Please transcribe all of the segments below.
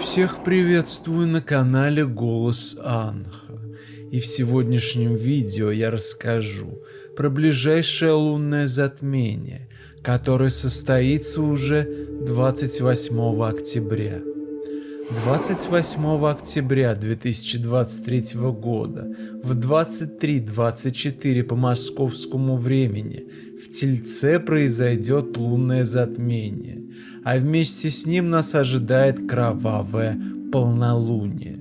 Всех приветствую на канале Голос Анха. И в сегодняшнем видео я расскажу про ближайшее лунное затмение, которое состоится уже 28 октября. 28 октября 2023 года в 23:24 по московскому времени в Тельце произойдет лунное затмение, а вместе с ним нас ожидает кровавое полнолуние.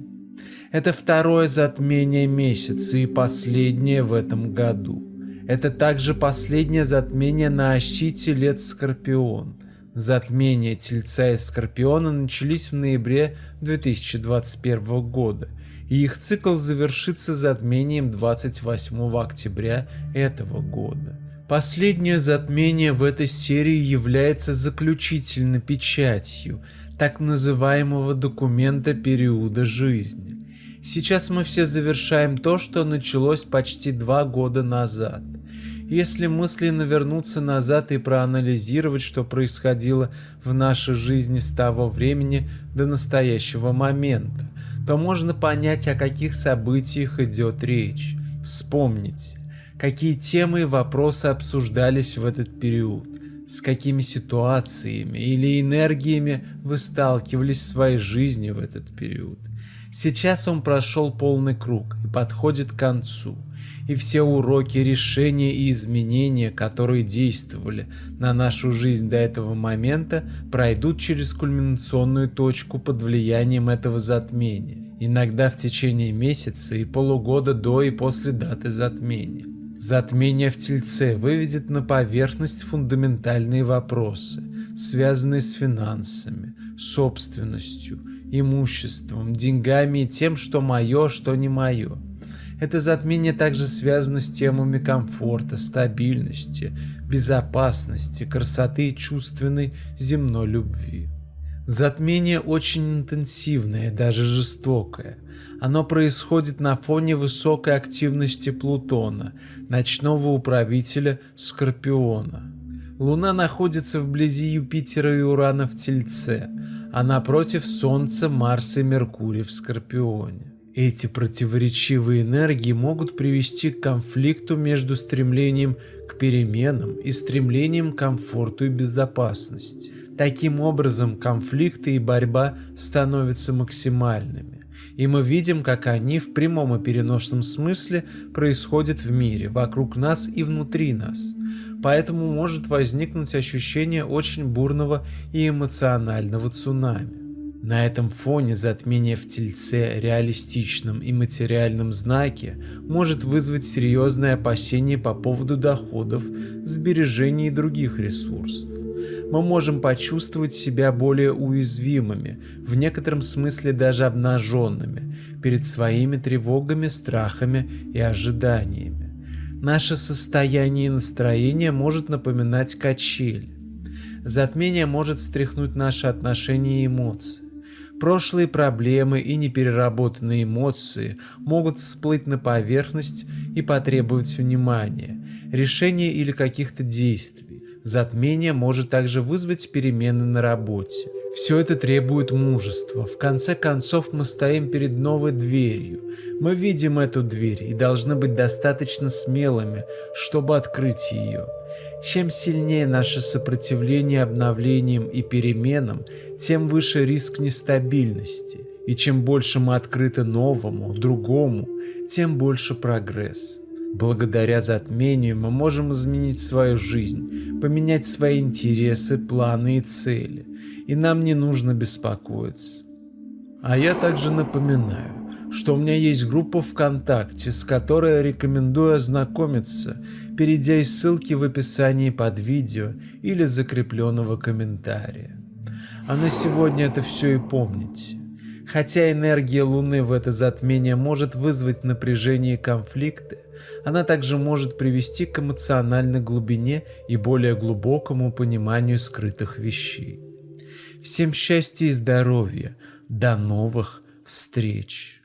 Это второе затмение месяца и последнее в этом году. Это также последнее затмение на оси Телец-Скорпион. Затмения Тельца и Скорпиона начались в ноябре 2021 года, и их цикл завершится затмением 28 октября этого года. Последнее затмение в этой серии является заключительной печатью так называемого документа периода жизни. Сейчас мы все завершаем то, что началось почти 2 года назад. Если мысленно вернуться назад и проанализировать, что происходило в нашей жизни с того времени до настоящего момента, то можно понять, о каких событиях идет речь. Вспомните, какие темы и вопросы обсуждались в этот период, с какими ситуациями или энергиями вы сталкивались в своей жизни в этот период. Сейчас он прошел полный круг и подходит к концу. И все уроки, решения и изменения, которые действовали на нашу жизнь до этого момента, пройдут через кульминационную точку под влиянием этого затмения, иногда в течение месяца и полугода до и после даты затмения. Затмение в Тельце выведет на поверхность фундаментальные вопросы, связанные с финансами, собственностью, имуществом, деньгами и тем, что мое, что не мое. Это затмение также связано с темами комфорта, стабильности, безопасности, красоты и чувственной земной любви. Затмение очень интенсивное, даже жестокое. Оно происходит на фоне высокой активности Плутона, ночного управителя Скорпиона. Луна находится вблизи Юпитера и Урана в Тельце, а напротив Солнца, Марса и Меркурия в Скорпионе. Эти противоречивые энергии могут привести к конфликту между стремлением к переменам и стремлением к комфорту и безопасности. Таким образом, конфликты и борьба становятся максимальными, и мы видим, как они в прямом и переносном смысле происходят в мире, вокруг нас и внутри нас. Поэтому может возникнуть ощущение очень бурного и эмоционального цунами. На этом фоне затмение в Тельце, реалистичном и материальном знаке, может вызвать серьезные опасения по поводу доходов, сбережений и других ресурсов. Мы можем почувствовать себя более уязвимыми, в некотором смысле даже обнаженными, перед своими тревогами, страхами и ожиданиями. Наше состояние и настроение может напоминать качели. Затмение может встряхнуть наши отношения и эмоции. Прошлые проблемы и непереработанные эмоции могут всплыть на поверхность и потребовать внимания, решения или каких-то действий. Затмение может также вызвать перемены на работе. Все это требует мужества. В конце концов, мы стоим перед новой дверью. Мы видим эту дверь и должны быть достаточно смелыми, чтобы открыть ее. Чем сильнее наше сопротивление обновлениям и переменам, тем выше риск нестабильности. И чем больше мы открыты новому, другому, тем больше прогресс. Благодаря затмению мы можем изменить свою жизнь, поменять свои интересы, планы и цели, и нам не нужно беспокоиться. А я также напоминаю, что у меня есть группа ВКонтакте, с которой я рекомендую ознакомиться, перейдя из ссылки в описании под видео или закрепленного комментария. А на сегодня это все и помните. Хотя энергия Луны в это затмение может вызвать напряжение и конфликты, она также может привести к эмоциональной глубине и более глубокому пониманию скрытых вещей. Всем счастья и здоровья. До новых встреч!